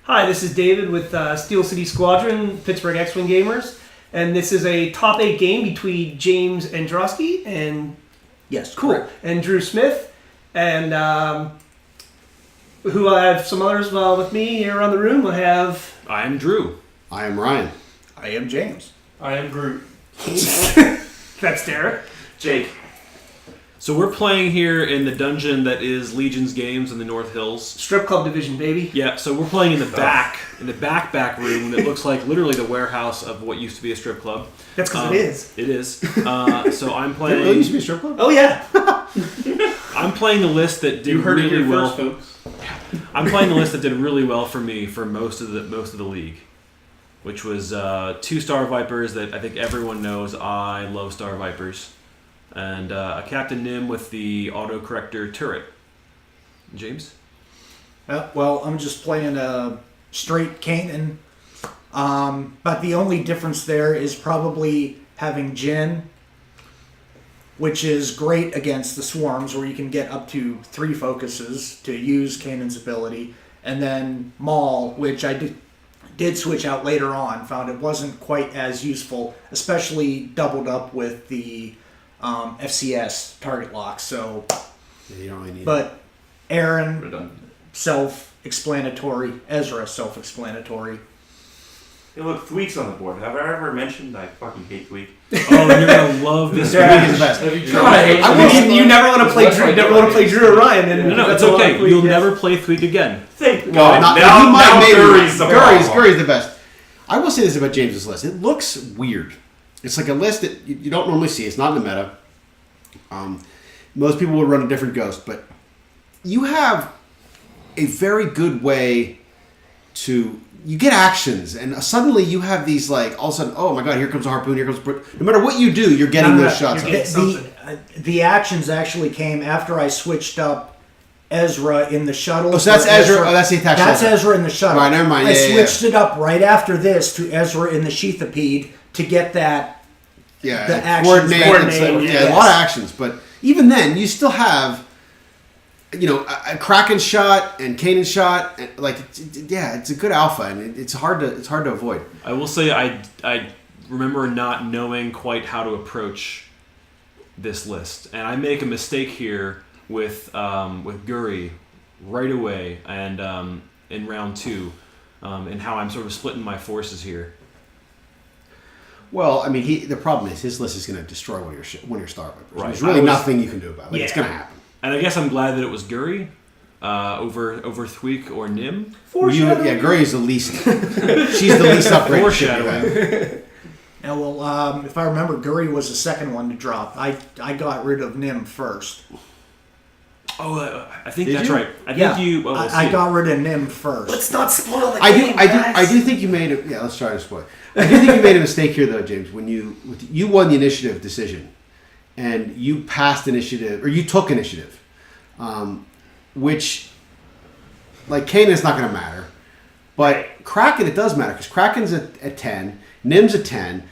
Hi, this is David with Steel City Squadron, Pittsburgh Xwing Gamers, and this is a top 8 game between James Androski and and Drew Smith, and who I have some others with me here on the room. I am Drew. I am Ryan. I am James. I am Groot. That's Derek. Jake. So we're playing here in the dungeon that is Legion's Games in the North Hills. Strip club division, baby. Yeah, so we're playing in the back room that looks like literally the warehouse of what used to be a strip club. That's because it is. It is. So I'm playing... Did it really used to be a strip club? Oh, yeah. I'm playing the list that did really well. Folks. I'm playing the list that did really well for me for most of the league, which was 2 StarVipers that I think everyone knows. I love StarVipers. And a Captain Nim with the Autocorrector Turret. James? Well, I'm just playing a straight Kanan. But the only difference there is probably having Jyn, which is great against the swarms, where you can get up to 3 focuses to use Kanan's ability. And then Maul, which I did switch out later on, found it wasn't quite as useful, especially doubled up with the FCS target lock. So, yeah, you don't really need but Airen, Redundant. self-explanatory. Ezra, self-explanatory. Hey, look, Thweek's on the board. Have I ever mentioned I fucking hate Thweek? Oh, you're going to love this Thweek one. is the best. You never want to play Drew. Never want to play Drew or Ryan. And No, it's okay. You'll never play Thweek again. Thank Well, God. now Guri's the problem. Guri's the best. I will say this about James's list. It looks weird. It's like a list that you don't normally see. It's not in the meta. Most people would run a different Ghost, but you have a very good way to... You get actions, and suddenly you have these, like, all of a sudden, oh my god, here comes a Harpoon, here comes... No matter what you do, you're getting those shots. The actions actually came after I switched up Ezra in the shuttle. Oh, so that's Ezra. Oh, that's the attack. That's Ezra in the shuttle. Right, never mind. I switched it up right after this to Ezra in the Sheathopede to get that. Yeah, the actions. Coordinate. A lot of actions, but even then, you still have, a Kraken shot and Kanan shot. And, it's a good alpha, and it's hard to avoid. I will say I remember not knowing quite how to approach this list, and I make a mistake here with Guri right away, and in round 2, and how I'm sort of splitting my forces here. Well, I mean, the problem is his list is going to destroy one of your StarVipers. Right. There's really nothing you can do about it. It's going to happen. And I guess I'm glad that it was Guri over Thweek or Nim. Guri is the least. She's the least upgraded. Foreshadowing. Now, if I remember, Guri was the second one to drop. I got rid of Nim first. Oh, I think that's right. I think you. Well, I got rid of Nim first. Let's not spoil the game, I do think you made it. Yeah, let's try to spoil. I do think you made a mistake here, though, James. When you won the initiative decision, and you passed initiative, or you took initiative, which, like, Kanan's not going to matter, but Kraken, it does matter, because Kraken's at 10, Nim's at 10,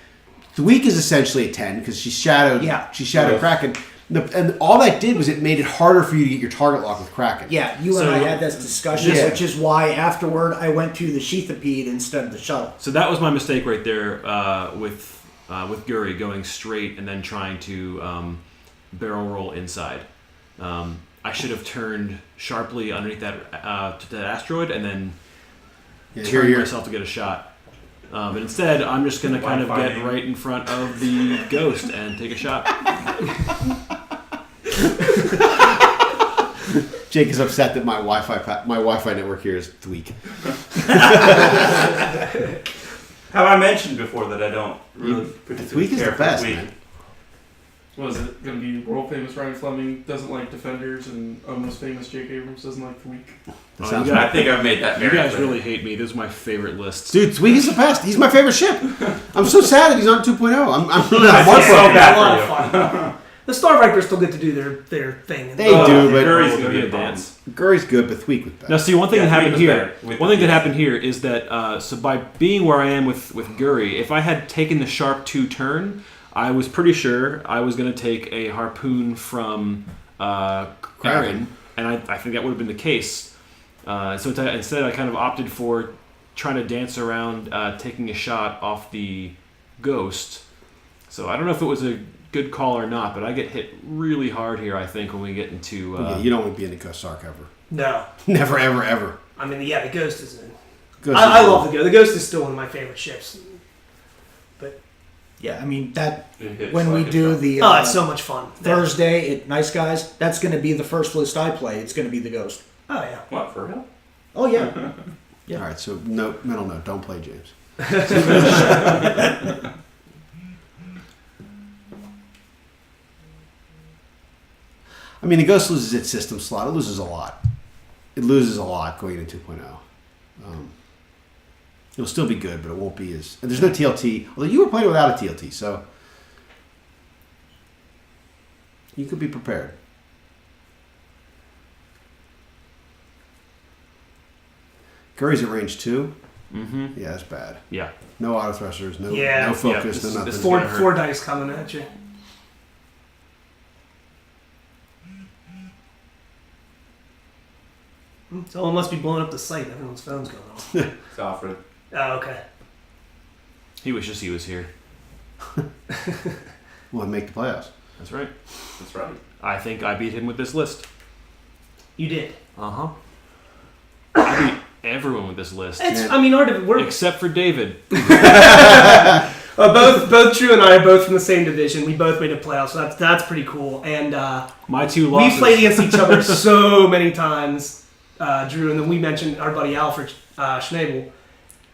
Thweek is essentially at 10 because she shadowed. Yeah. She shadowed Kraken. And all that did was it made it harder for you to get your target lock with Kraken. Yeah, you and I had this discussion, which is why afterward I went to the Sheathopede instead of the shuttle. So that was my mistake right there with Guri going straight and then trying to barrel roll inside. I should have turned sharply underneath that asteroid and then turned myself to get a shot. But instead, I'm just going to kind of get right in front of the Ghost and take a shot. Jake is upset that my Wi-Fi network here is Thweek. Have I mentioned before that I don't really Thweek is the best, man. What is it going to be? World famous Ryan Fleming doesn't like Defenders, and almost famous Jake Abrams doesn't like Thweek. I think I've made that very You guys clear. really hate me. This is my favorite list. Dude, Thweek is the best. He's my favorite ship. I'm so sad that he's on 2.0. I'm really I feel so bad A lot for of fun. The StarVipers still get to do their thing. They do, but Guri's Gonna going be to a dance. Guri's good, but Thweek was best. Now, see, one thing that happened Thweek was here. better. One thing that happened here is that so by being where I am with Guri, if I had taken the sharp 2 turn, I was pretty sure I was going to take a Harpoon from Airen, and I think that would have been the case. So instead, I kind of opted for trying to dance around taking a shot off the Ghost. So I don't know if it was a good call or not, but I get hit really hard here, I think, when we get into... you don't want to be in the Ghost Arc ever. No. Never, ever, ever. I mean, yeah, the Ghost is in. I love the Ghost. The Ghost is still one of my favorite ships. But yeah, I mean, that when we do the... it's so much fun. Thursday at Nice Guys, that's going to be the first list I play. It's going to be the Ghost. Oh, yeah. What, for real? Oh, yeah. Yeah. All right, so mental note, don't play James. I mean, the Ghost loses its system slot. It loses a lot. It loses a lot going into 2.0. It'll still be good, but it won't be as... And there's no TLT. Although you were playing without a TLT, so... You could be prepared. Guri's at range 2. Mm-hmm. Yeah, that's bad. Yeah. No Autothrusters, no focus, no nothing. Four dice coming at you. Someone must be blowing up the site. Everyone's phone's going off. It's Alfred. Oh, okay. He wishes he was here. Well, make the playoffs. That's right. That's right. I think I beat him with this list. You did. Uh-huh. I beat everyone with this list. We're except for David. both Drew and I are both from the same division. We both made a playoff, so that's pretty cool. And my two losses. we played against each other so many times. Drew, and then we mentioned our buddy Alfred Schnabel,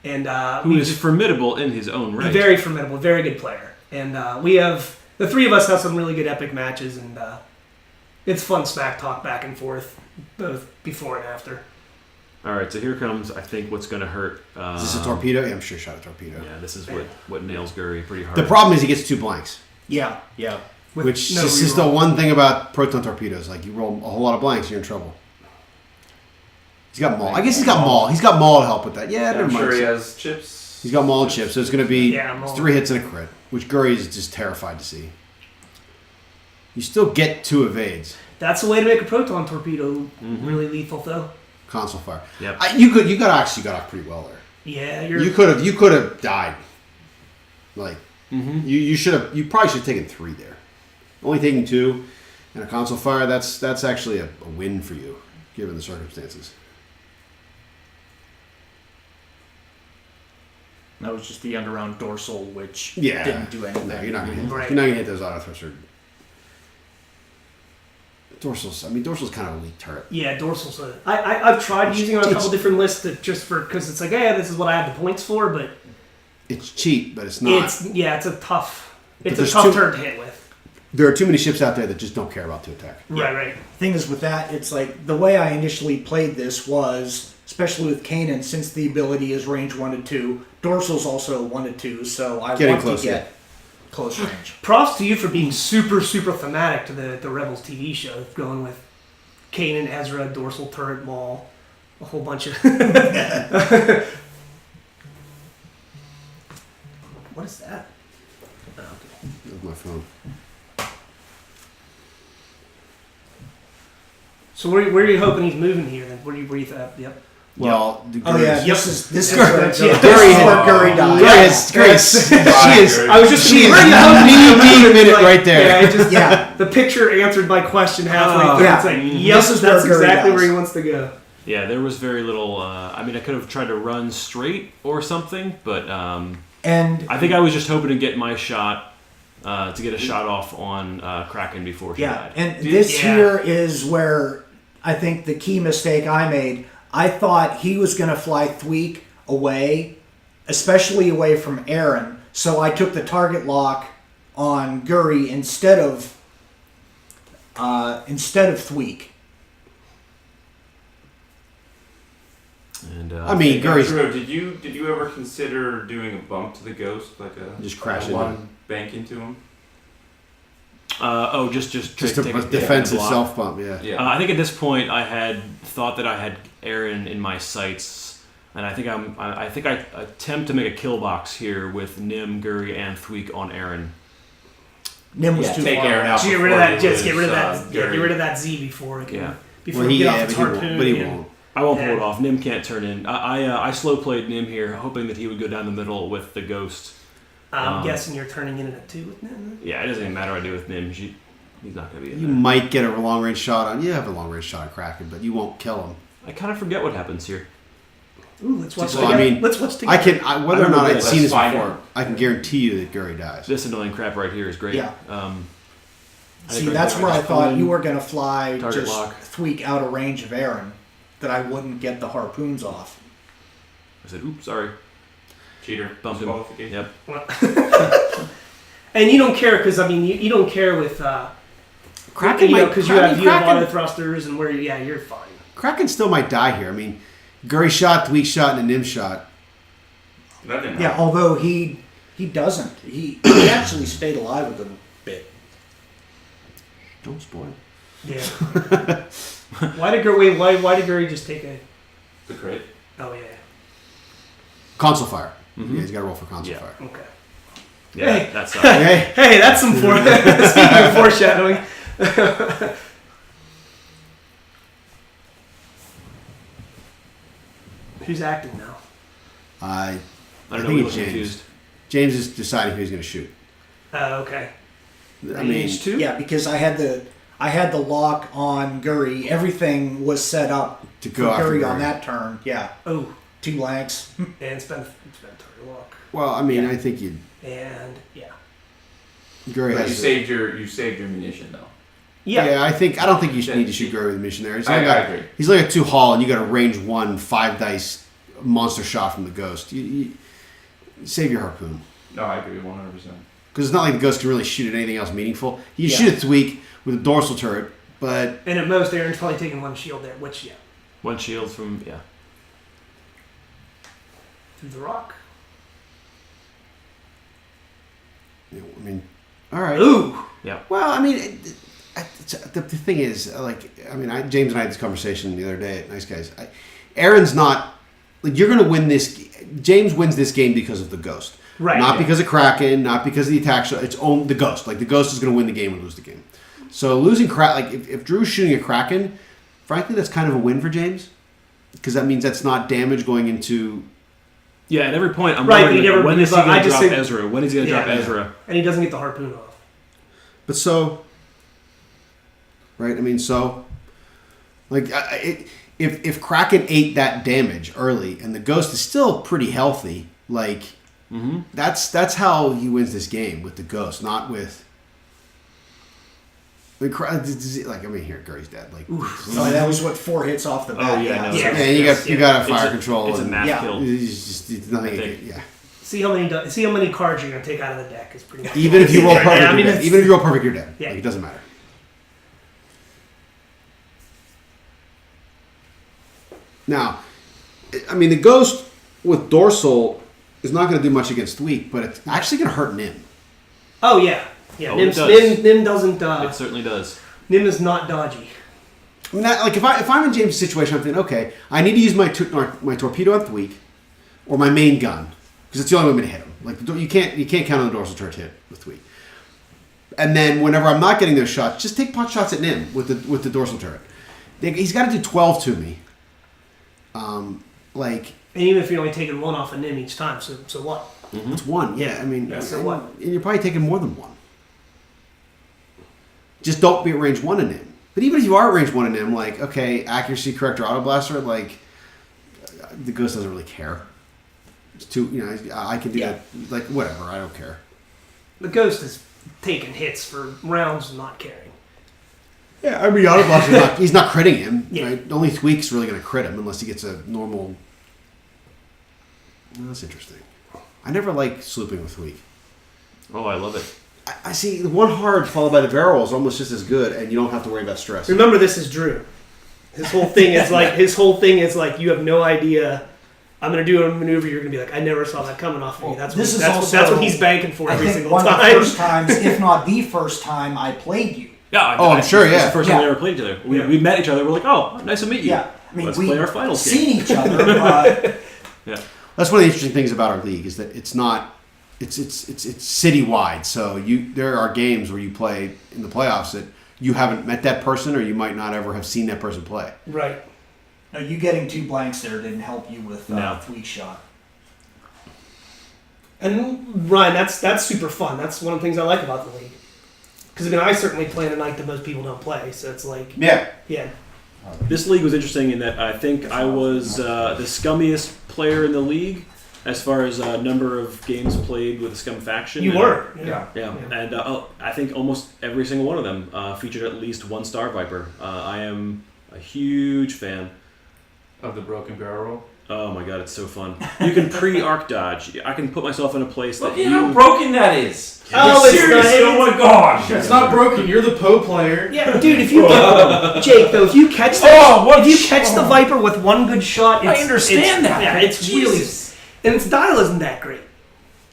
and who is formidable in his own right. Very formidable, very good player. And the three of us have some really good epic matches, and it's fun smack talk back and forth, both before and after. All right, so here comes, I think, what's going to hurt. Is this a torpedo? Yeah, I'm sure shot a torpedo. Yeah, this is what nails Guri pretty hard. The problem is he gets 2 blanks. Yeah. Which is the one thing about Proton Torpedoes. Like, you roll a whole lot of blanks, you're in trouble. He's got Maul. I guess he's got Maul. He's got Maul to help with that. Yeah, never I'm mind. sure he has chips. He's got Maul and chips, so it's going to be Maul. 3 hits and a crit, which Guri is just terrified to see. You still get 2 evades. That's the way to make a Proton Torpedo really lethal, though. Console fire. Yep. You got off pretty well there. Yeah, you could have died. Like you probably should have taken 3 there. Only taking 2 and a console fire. That's actually a win for you, given the circumstances. That was just the underground dorsal, which Yeah. didn't do anything. No, you're not gonna hit. Right. You're not gonna hit those auto thruster. Dorsals. I mean, Dorsal's kind of a weak turret. Yeah, Dorsal's I've tried using it on a couple different lists because it's like, this is what I have the points for, but It's cheap, but it's not. It's a tough there's turret to hit with. There are too many ships out there that just don't care about 2 attack. Right. Thing is with that, it's like the way I initially played this was, especially with Kanan, since the ability is range 1 to 2, Dorsal's also 1 to 2, so I Getting want close, to get close range. Props to you for being super, super thematic to the Rebels TV show, going with Kanan, Ezra, Dorsal Turret, Maul, a whole bunch of... What is that? Oh, okay. That's my phone. So where are you hoping he's moving here then? Where you thought? Yep. Well, This is Guri where has- Guri died. Grace. She is. I was just She is where are you hoping knee deep in it right there. Yeah, the picture answered my question halfway through. Yeah. It's like, This is that's where Guri exactly dies. where he wants to go. Yeah, there was very little... I could have tried to run straight or something, but And I think I was just hoping to get my shot, to get a shot off on Kraken before she died. and this here is where I think the key mistake I made. I thought he was going to fly Thweek away, especially away from Airen. So I took the target lock on Guri instead of Thweek. And I mean, Guri's Drew, did you ever consider doing a bump to the Ghost, like a Just crash like a into one bank into him? just a take defensive block. self bump. Yeah. Yeah. I think at this point I had thought that I had Airen in my sights, and I think I attempt to make a kill box here with Nim, Guri, and Thweek on Airen. Nim was too take far. Airen out. Get rid of that. Just get rid of that. Guri. Get rid of that Z before it can. Yeah. Before you get off its harpoon. But he and- won't. I won't pull it off. Nim can't turn in. I slow played Nim here, hoping that he would go down the middle with the Ghost. I'm guessing you're turning in a 2 with Nim. Yeah, it doesn't even matter what I do with Nim. He's not going to be in You there. might get a long range shot on. You have a long range shot on Kraken, but you won't kill him. I kind of forget what happens here. Ooh, let's watch Well, together. I mean, let's watch together. Whether or not I'd seen this fine. before, I can guarantee you that Guri dies. This annoying crap right here is great. Yeah. I See, think that's right where now I just thought pull you in, were going to fly target just lock. Thweek out of range of Airen, that I wouldn't get the harpoons off. I said, oops, sorry. Cheater. Bumped him. Disqualification. Yep. And you don't care because you don't care with Kraken because you have Kraken, Autothrusters and you're fine. Kraken still might die here. I mean, Guri shot, Thweek shot, and a Nim shot. That didn't Yeah, happen. although he doesn't. He actually stayed alive a good bit. Don't spoil. Yeah. Why did Guri just take a? The crit. Oh yeah. Console fire. Mhm. Yeah, he's got to roll for console Yeah. fire. Okay. Yeah, Hey. that's Okay. Hey, that's some speaking of foreshadowing. Who's acting now? I I don't know. think We it's look James. confused. James is deciding who he's going to shoot. Okay. I mean, H2? Yeah, because I had the lock on Guri. Everything was set up to for go after Guri Guri. on that turn. Yeah, Oh, 2 blanks. and it's been target lock. Well, I mean, I think And yeah. Guri But has. you saved your munition though. Yeah. I don't think you should need to shoot Guri with a mission there. I agree. He's like a 2 haul, and you got a range 1 5 dice monster shot from the Ghost. You save your harpoon. No, I agree 100%. Because it's not like the Ghost can really shoot at anything else meaningful. You Yeah. shoot at Thweek with a dorsal turret, but And at most, Aaron's probably taking 1 shield there, which One shield from through the rock. I mean, all right. Ooh. Well, I mean, the thing is, James and I had this conversation the other day at Nice Guys. Aaron's not like you're going to win this. James wins this game because of the Ghost, Right. not because of Kraken, not because of the attack shot. It's only the Ghost. Like the Ghost is going to win the game and lose the game. So losing if Drew's shooting a Kraken, frankly, that's kind of a win for James because that means that's not damage going into. Yeah, at every point, I'm Right, but wondering he never- when is he I going to just drop say- Ezra? When is he going to Yeah. drop Ezra? And he doesn't get the harpoon off. But so, right? I mean, so, like, if Kraken ate that damage early and the Ghost is still pretty healthy, like, that's how he wins this game with the Ghost, not with. Here, Guri's dead. Like, So that was what 4 hits off the bat. Oh, yeah, no. Yeah. and you got a fire control. It's a and math Yeah. kill. it's nothing. I think. Yeah. See how many cards you're gonna take out of the deck is pretty much. Even if you roll perfect, Yeah, I mean, you're dead. it's- Even if you roll perfect, you're dead. Yeah. Like, it doesn't matter. Now, I mean, the Ghost with Dorsal is not going to do much against Thweek, but it's actually going to hurt Nim. Oh yeah. Yeah. Oh, Nim, it does. Nim doesn't. It certainly does. Nim is not dodgy. I mean, if I'm in James' situation, I'm thinking, okay, I need to use my torpedo on Thweek or my main gun because it's the only way I'm going to hit him. Like you can't count on the Dorsal Turret hit with Thweek. And then whenever I'm not getting those shots, just take pot shots at Nim with the Dorsal Turret. He's got to do 12 to me. And even if you're only taking 1 off of Nim each time, so what? It's 1. Yeah, I mean, So what? And you're probably taking more than 1. Just don't be at range 1 in him. But even if you are at range 1 in him, like, okay, accuracy, corrector, autoblaster, like, the Ghost doesn't really care. It's too, I can do that, like, whatever, I don't care. The Ghost is taking hits for rounds and not caring. Yeah, I mean, autoblaster, he's not critting him. Yeah. Right? Only Thweek's really going to crit him unless he gets a normal. Oh, that's interesting. I never like slooping with Thweek. Oh, I love it. I see the 1 hard followed by the Virago is almost just as good, and you don't have to worry about stress. Remember, this is Drew. His whole thing is like you have no idea. I'm gonna do a maneuver. You're gonna be like, I never saw that coming off of me. That's what he's banking for I every think single one time. of the first times, if not the first time, I played you. Yeah. I'm sure, It's yeah. the first time we ever played each other. We met each other. We're like, oh, nice to meet you. Yeah, I mean, Let's we play our finals game. seen each other, but Yeah. That's one of the interesting things about our league is that it's not it's citywide. So there are games where you play in the playoffs that you haven't met that person or you might not ever have seen that person play. Right. No, you getting 2 blanks there didn't help you with Thweek shot. And Ryan, that's super fun. That's one of the things I like about the league. Because I certainly play in a night that most people don't play, so it's like yeah. This league was interesting in that I think I was the scummiest player in the league as far as number of games played with the Scum faction. You were, and I think almost every single one of them featured at least one StarViper. I am a huge fan of the broken barrel roll. Oh my god, it's so fun! You can pre-arc dodge. I can put myself in a place Look at how broken that is. Oh, seriously! Oh my gosh! It's not broken. You're the Poe player. Yeah, dude. If you Jake, though, if you catch the Viper with one good shot, I understand that. Yeah, it's Jesus. really, and its dial isn't that great.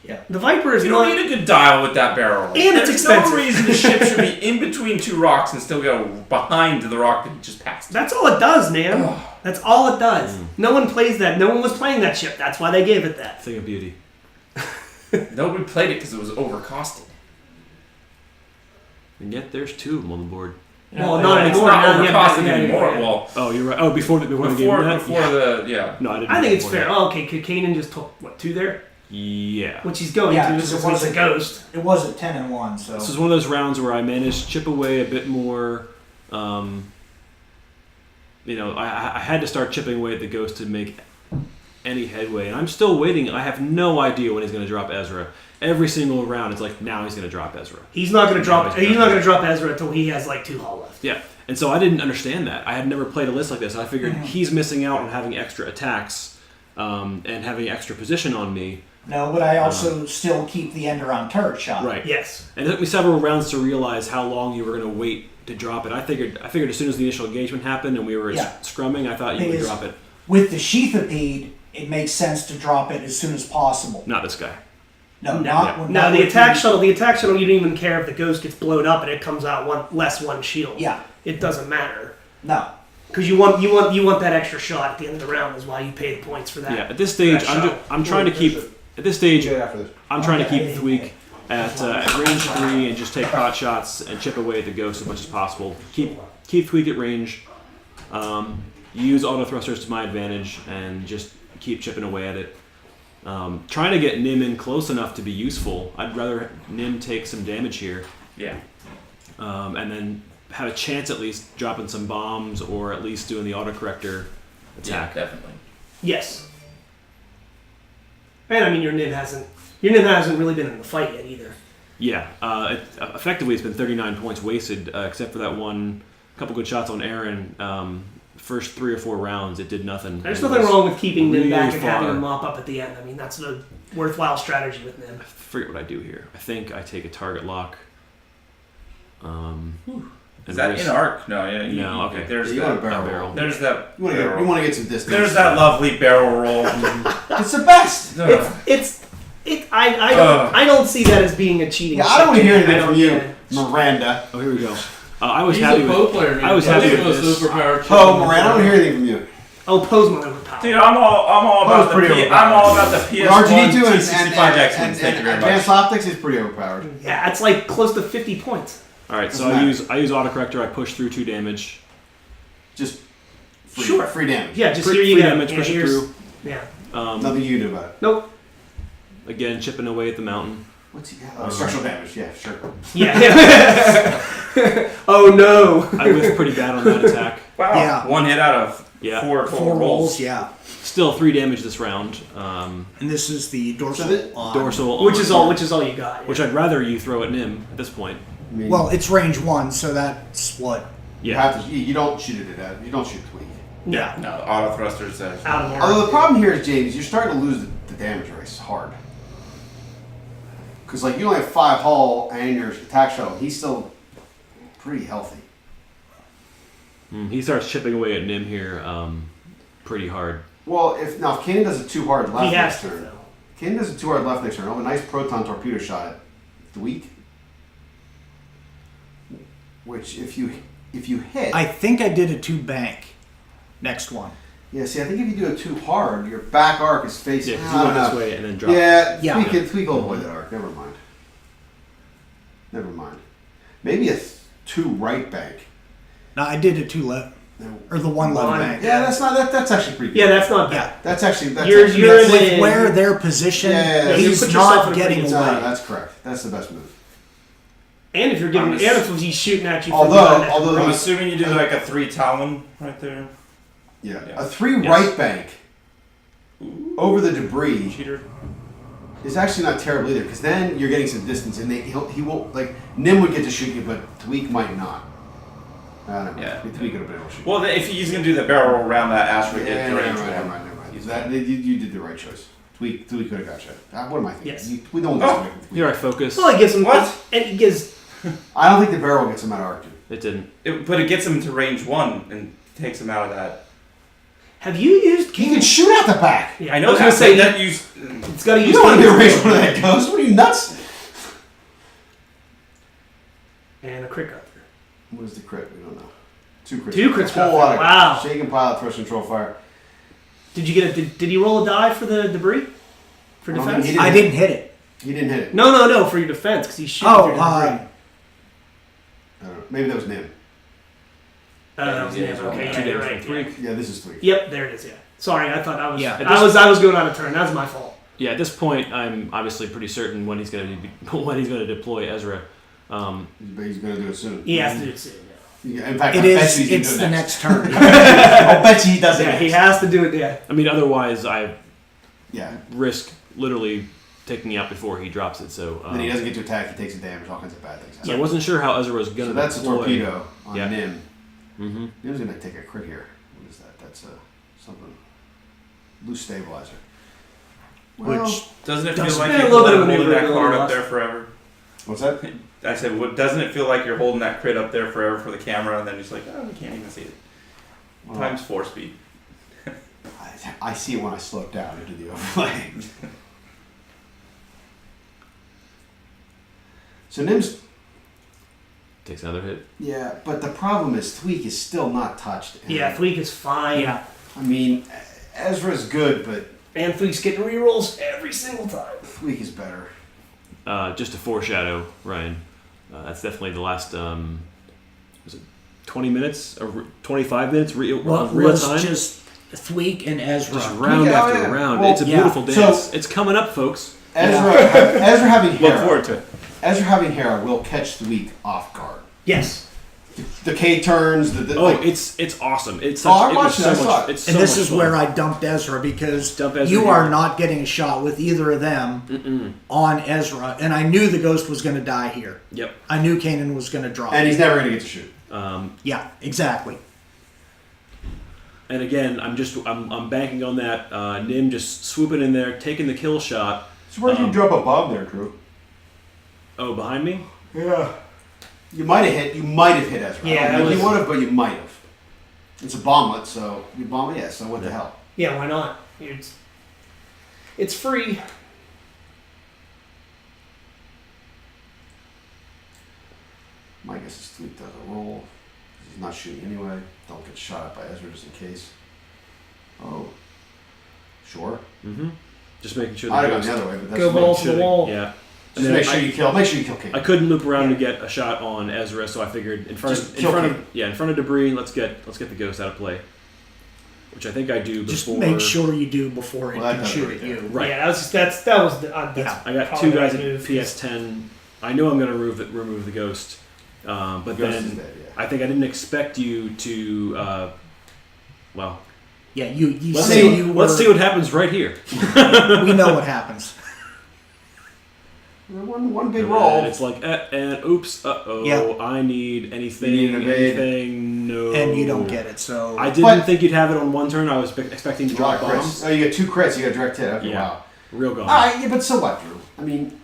Yeah, the Viper is. You don't need a good dial with that barrel. And it's expensive. There's no reason the ship should be in between 2 rocks and still go behind the rock that you just passed. That's all it does, man. That's all it does. No one plays that. No one was playing that ship. That's why they gave it that. Thing of beauty. Nobody played it because it was overcosted. And yet there's 2 of them on the board. Well, not it's anymore. not overcosted anymore. Yeah. Well, oh, you're right. Oh, before the game. No, I didn't. I think it's fair. Oh, okay, Kanan just took 2 there. Yeah. Which he's going to because it's a ghost. It was at 10-1, so This is one of those rounds where I managed to chip away a bit more. I had to start chipping away at the ghost to make any headway, and I'm still waiting. I have no idea when he's going to drop Ezra. Every single round, it's like now he's going to drop Ezra. He's not going to drop. He's not going to drop Ezra until he has 2 hull left. Yeah, and so I didn't understand that. I had never played a list like this. I figured he's missing out on having extra attacks and having extra position on me. No, but I also still keep the Enderon turret shot. Right. Yes. And it took me several rounds to realize how long you were going to wait to drop it. I figured as soon as the initial engagement happened and we were scrumming, I thought you would drop it. With the Sheathipede, it makes sense to drop it as soon as possible. Not this guy. No, the attack shuttle. The attack shuttle, you don't even care if the ghost gets blown up and it comes out one shield. Yeah. It doesn't matter. No. Because you want that extra shot at the end of the round is why you pay the points for that. Yeah. At this stage, I'm trying to keep. At this stage, I'm trying to keep Thweek at range 3 and just take pot shots and chip away at the ghost as much as possible. Keep Thweek at range. Use Autothrusters to my advantage and just keep chipping away at it. Trying to get Nim in close enough to be useful. I'd rather Nim take some damage here. Yeah. And then have a chance at least dropping some bombs or at least doing the Autocorrector attack. Yeah, definitely. Yes. And I mean, your Nim hasn't really been in the fight yet either. Yeah. Effectively, it's been 39 points wasted, except for that one couple good shots on Airen. First 3 or 4 rounds, it did nothing. There's nothing wrong with keeping Nim back and far. having him mop up at the end. I mean, that's a worthwhile strategy with Nim. I forget what I do here. I think I take a target lock. Is that in arc? No, yeah. No, okay. There's you that want a barrel. There's that. You want to get some distance. There's that lovely barrel roll. It's the best. I don't see that as being a cheating. Yeah, I don't want to hear anything from you, get it. Miranda. Oh, here we go. I was He's happy a with. Poe player. I was happy with this. Oh, Miranda, I don't want to hear anything from you. Oh, Poe's more overpowered. Dude, I'm all about the PS1 RGD2 T65 X-Wings. Thank you very much. Advanced Optics is pretty overpowered. Yeah, it's like close to 50 points. All right, so I use Autocorrector. I push through 2 damage. Just free damage. Yeah, just free here you go. damage, push it through. Yeah. Nothing you can do about it. Nope. Again, chipping away at the mountain. What's he got? Structural damage. Yeah, sure. Yeah. Oh no. I whiffed pretty bad on that attack. Wow. Yeah. 1 hit out of Yeah. 4 rolls. Yeah. Still 3 damage this round. And this is the dorsal. Dorsal. Which is all you got. Yeah. Which I'd rather you throw at Nim at this point. I mean, Well, it's range 1, so that's what. you have to. You don't shoot it at. You don't shoot Thweek. Yeah. No, the Autothrusters says. Out of Although the problem here is, James, you're starting to lose the damage race hard. Because you only have 5 hull and your attack shuttle. He's still pretty healthy. He starts chipping away at Nim here pretty hard. Well, if Kanan does it too hard left He has next to, turn. though. Kanan does it too hard left next turn. Oh, a nice proton torpedo shot at Thweek. Which, if you hit, I think I did a 2 bank. Next one. yeah. See, I think if you do it too hard, your back arc is facing. Yeah, 'cause you went this way and then drop. Yeah, Yeah. Thweek will avoid that arc. Never mind. Maybe a 2 right bank. No, I did a 2 left. Or the one level bank. Yeah, that's actually pretty good. Yeah, that's not bad. That's actually You're in with where they're positioned. He's not getting away. That's correct. That's the best move. And if you're giving if he's shooting at you, although I'm assuming you do like a 3 Talon right there. Yeah, a 3 right bank over the debris. Cheater. Is actually not terrible either, because then you're getting some distance, and he won't, like, Nim would get to shoot you, but Thweek might not. I don't know. Yeah. Thweek could have been able to shoot you. Well, if he's going to do the barrel roll around that asteroid, Never mind. You did the right choice. Thweek could have got you. What am I thinking? Yes. We don't get away from Thweek. Here I focus. Well, it gives him What? And he gives. I don't think the barrel gets him out of arc. It didn't. but it gets him to range 1 and takes him out of that. Have you used? He can shoot out the back. Yeah, I know I was gonna say that use. it's got to use. You don't want to be a range one of that ghost. What are you, nuts? And a crit got there. What is the crit? We don't know. 2 crits. 2 crits. Whole lot of Wow. Shaken pilot, thrust control fire. Did you get it? Did he roll a die for the debris? For I don't defense? think he I didn't hit it. He didn't hit it. No, for your defense, because he's shooting through the debris. I don't know. Maybe that was Nim. That was Nim. Okay, yeah, you're right. Yeah. Yeah, this is 3. Yep, there it is. Yeah. Sorry, I thought I was. Yeah. I was going out of turn. That's my fault. Yeah, at this point, I'm obviously pretty certain when he's going to deploy Ezra. But he's going to do it soon. He has to do it soon. Yeah. Yeah, in fact, It I bet is. you he's It's gonna the do it next turn. I bet you he does it. Yeah, next. he has to do it. Yeah. I mean, otherwise, I Yeah. risk literally taking you out before he drops it. So Then he doesn't get to attack. He takes a damage. All kinds of bad things happen. So I wasn't sure how Ezra was going So to that's a deploy. torpedo on Yeah. Nim. Mm-hmm. Nim's going to take a crit here. What is that? That's something. Loose stabilizer. Well, Which Doesn't it feel Does like spend you're a little bit of holding that maneuverability card up loss. there forever? what's that? I said, doesn't it feel like you're holding that crit up there forever for the camera, and then it's like, oh, we can't even see it. Well, Times 4 speed. I see it when I slow it down into the overlay. So Nim's, Takes another hit. yeah, but the problem is Thweek is still not touched. And, Yeah, Thweek is fine. Yeah. I mean, Ezra's good, but And Thweek's getting rerolls every single time. Thweek is better. Just to foreshadow, Ryan. That's definitely the last. Was it 20 minutes or 25 minutes real was time? just Thweek and Ezra. Just round Yeah, after yeah. round. Well, it's a yeah. beautiful dance. So- It's coming up, folks. Ezra having Look Hera. forward to it. Ezra having Hera will catch Thweek off guard. Yes. The K turns. It's awesome. It's Oh, I such, it was watched it, so I saw much. it. It's so And this much is fun. where I dumped Ezra because Dump Ezra you here. are not getting a shot with either of them on Ezra, and I knew the ghost was going to die here. Yep. I knew Kanan was going to drop. and he's never going to get to shoot. Yeah, exactly. And again, I'm banking on that. Nim just swooping in there, taking the kill shot. So where did you drop a bomb there, Drew? Oh, behind me? Yeah. You might have hit Ezra. Yeah, I don't that think you was- would have, but you might have. It's a bomblet, so you bomb it. Yeah. So what the hell? Yeah, why not? It's free. My guess is Thweek does a roll. He's not shooting anyway. Don't get shot at by Ezra just in case. Oh. Sure. Mm-hmm. Just making sure. I'd have ghost- gone the other way, but that's Go just balls to the wall. Yeah. Just And make then sure you kill. Make sure you kill King. I couldn't loop around to get a shot on Ezra, so I figured in front Just of kill King. in front of debris. Let's get the ghost out of play, which I think I do before. Just make sure you do before it Well, that can does shoot right at there. you. Right. Yeah, that was the. Yeah. I got probably two guys the at move. PS10. I know I'm going to remove the ghost, but Ghost then is dead, yeah. I think I didn't expect you to. Well, Yeah, you let's say see. you were. Let's see what happens right here. We know what happens. One big And roll. then it's like, and oops, Yeah. I need anything, You need an evade. anything, no. And you don't get it, so. I didn't But- think you'd have it on one turn. I was expecting to drop crits. bombs. Oh, you got 2 crits. You got direct hit. Okay, Yeah. wow. Real gone. Yeah, but so what, Drew? I mean,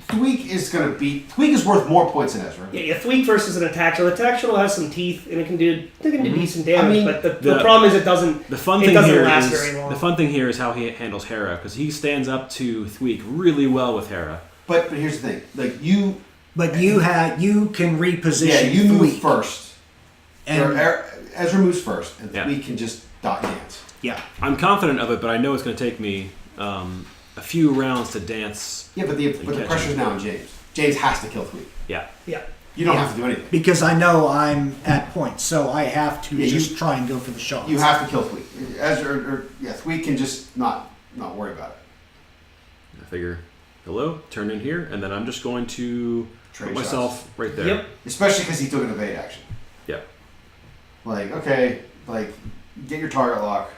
Thweek is going to beat. Thweek is worth more points than Ezra. Yeah, Thweek versus an attack shell. The attack shell has some teeth and it can do decent damage. I mean, but the problem is it doesn't. The fun it thing doesn't here last is very long. the fun thing here is how he handles Hera, because he stands up to Thweek really well with Hera. But here's the thing. Like you. But you can reposition. Yeah, you move Thweek. first. And Ezra moves first, and Yeah. Thweek can just dance. yeah, I'm confident of it, but I know it's going to take me a few rounds to dance. Yeah, but the catch pressure's him. now on James. James has to kill Thweek. Yeah. Yeah. You don't have to do anything. Because I know I'm at point, so I have to just try and go for the shots. You have to kill Thweek. Thweek can just not worry about it. I figure, hello, turn in here, and then I'm just going to Trade put myself right there. Yep. Especially because he took an evade action. Yep. Get your target lock.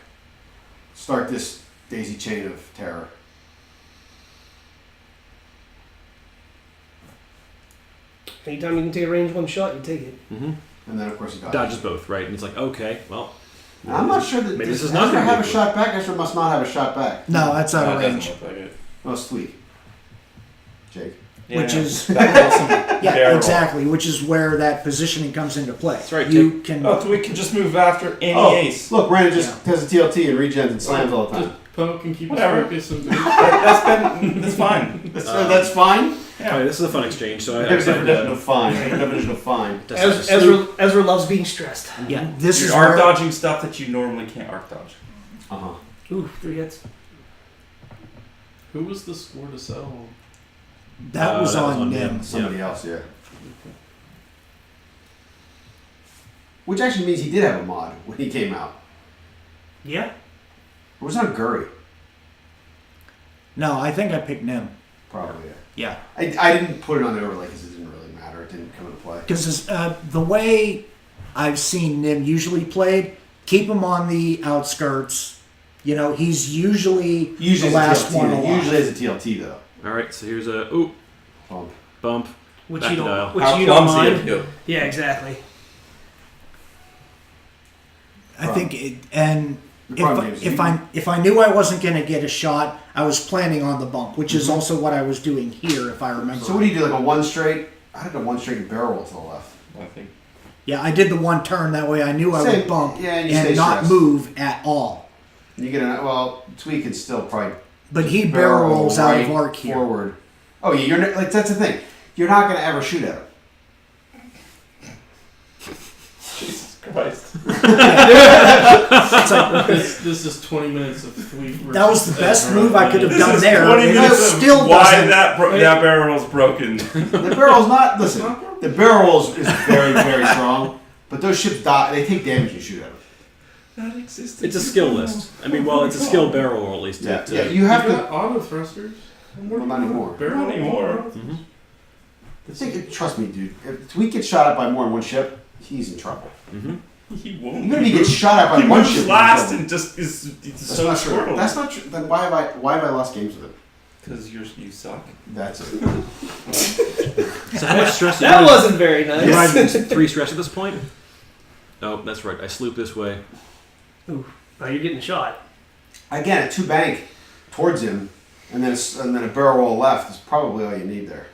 Start this daisy chain of terror. Anytime you can take a range one shot, you take it. Mm-hmm. And then, of course, he dodges both, right? And it's like, okay, well. I'm not sure that maybe does this is not Ezra going to have a shot back. Ezra must not have a shot back. No, that's out of That range. doesn't look like it. No, it's Thweek. Jake. Which is barrel. exactly, which is where that positioning comes into play. That's right. You can. Thweek can just move after any ace. Look, Brandon just has a TLT and regens and slams all the time. Just poke and keep Whatever. his focus and That's fine. That's fine. Yeah. This is a fun exchange. So I There's a decided definition of fine. Definition of fine. Ezra loves being stressed. Yeah, this is You're arc where. dodging stuff that you normally can't arc dodge. Ooh, 3 hits. Who was the score to settle on? That was that was on on Nim. Nim. Somebody else, yeah. Which actually means he did have a mod when he came out. Yeah. It was on Guri. No, I think I picked Nim. Probably, Yeah. I didn't put it on the overlay because it didn't really matter. It didn't come into play. Because the way I've seen Nim usually played, keep him on the outskirts. You know, he's usually the last one alive. Usually has a TLT, though. All right, so here's a bump. Which Back you to don't. dial. Which How you don't clumsy mind. of you. Yeah, exactly. I think, The problem is if I knew I wasn't going to get a shot, I was planning on the bump, which is also what I was doing here, if I remember. So what do you do? Like a one straight? I did a one straight and barrel roll to the left. I think. Yeah, I did the one turn. That way I knew I would bump and you stay and not stressed. move at all. You get Thweek can still probably. But he barrel rolls out of arc here. Forward. Oh yeah, you're like that's the thing. You're not going to ever shoot at him. Jesus Christ. It's like, This is 20 minutes of Thweek. that was the best move I could have This done is there. 20 and it minutes of still why doesn't. that barrel roll's broken. The barrel's not. Listen, the barrel roll is very very strong, but those ships die. They take damage and shoot at them. That existed. It's a skill list. I mean, well, it's a skill barrel roll at least. Yeah, to- yeah. You have You got to. auto thrusters. Well, not anymore. Not anymore. Trust me, dude. If Thweek gets shot at by more than one ship, he's in trouble. He won't. Even if he gets shot at by He one moves ship, he's in last trouble. and just is That's so not true. squirrely. That's not true. Then why have I lost games with him? Because you suck. That's it. So how much stress? That wasn't very nice. You riding 3 stress at this point? Oh, that's right. I sloop this way. Ooh, now you're getting shot. Again, a 2 bank towards him, and then a barrel roll left is probably all you need there.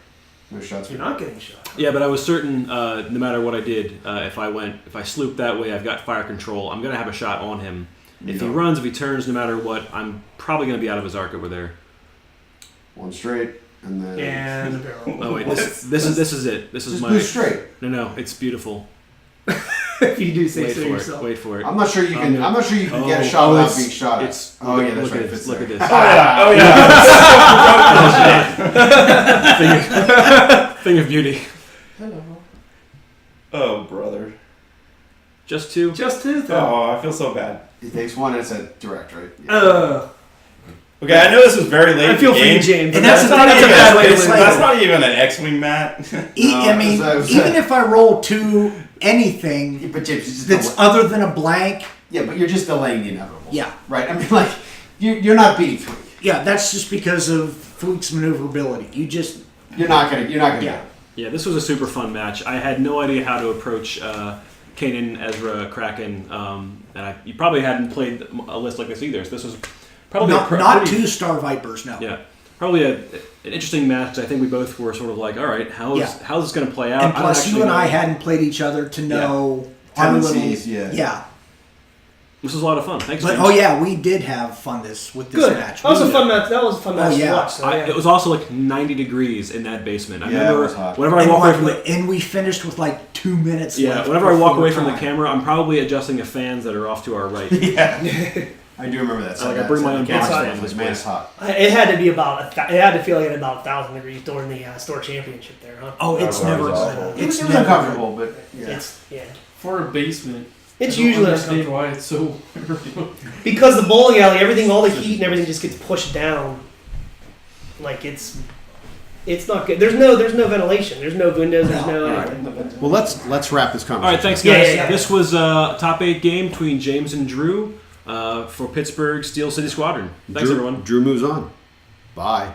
No shots. You're not getting shot. Yeah, but I was certain, no matter what I did, if I sloop that way, I've got fire control. I'm gonna have a shot on him. If he runs, if he turns, no matter what, I'm probably gonna be out of his arc over there. One straight, and then And a barrel. Oh wait, this is it. This is just my. boost straight. No, it's beautiful. If you do say Wait so for yourself. it. Wait for it. I'm not sure you can. no. I'm not sure you can get a shot without being shot at. It's. Oh yeah, that's look right. At It's this, look at there. this. Thing of beauty. Hello. Oh, brother. Just 2. Just 2, though. Oh, I feel so bad. He takes one, and it's a direct, right? Yeah. Okay, I know this was very late I feel in for the you, game. James. And that's That's the not thing, even that's a bad way to that's play that's it. not even an X-wing mat. I mean, that's- even if I roll 2 anything But James, you just that's other than a blank, yeah, but you're just delaying the inevitable. yeah. Right. I mean, like you're not beating Thweek. Yeah, that's just because of Thweek's maneuverability. You're not gonna. Yeah. Get it. Yeah, this was a super fun match. I had no idea how to approach Kanan, Ezra, Cracken, and you probably hadn't played a list like this either. So this was probably Not pretty, 2 Starvipers, no. Yeah, probably an interesting match. I think we both were sort of like, all right, how's this going to play out? And plus, I don't you and I actually know. hadn't played each other to know our little. Tendencies, yeah. This was a lot of fun. Thanks, But James. we did have fun with this Good. match. That was We a did. fun match. That was a fun match yeah. to watch. So, yeah. It was also like 90 degrees in that basement. I Yeah, remember it was hot. whenever I walk away from the And we finished with like 2 minutes yeah, left. whenever I walk before away from the time. camera, I'm probably adjusting the fans that are off to our right. I I do remember that. I bring my own box fan. fan It was man hot. It had to be about. It had to feel like about 1,000 degrees during the store championship there, huh? Oh, it's That never was good. awful. It was It's never uncomfortable, but yeah. It's For a basement. It's I don't usually understand uncomfortable. why it's so. Because the bowling alley, everything, all the heat and everything just gets pushed down. Like it's not good. There's no ventilation. There's no windows. There's no anything. Well, let's wrap this conversation. All right, thanks, Yeah, guys. yeah, yeah. This was a top 8 game between James and Drew for Pittsburgh Steel City Squadron. Thanks, everyone. Drew moves on. Bye.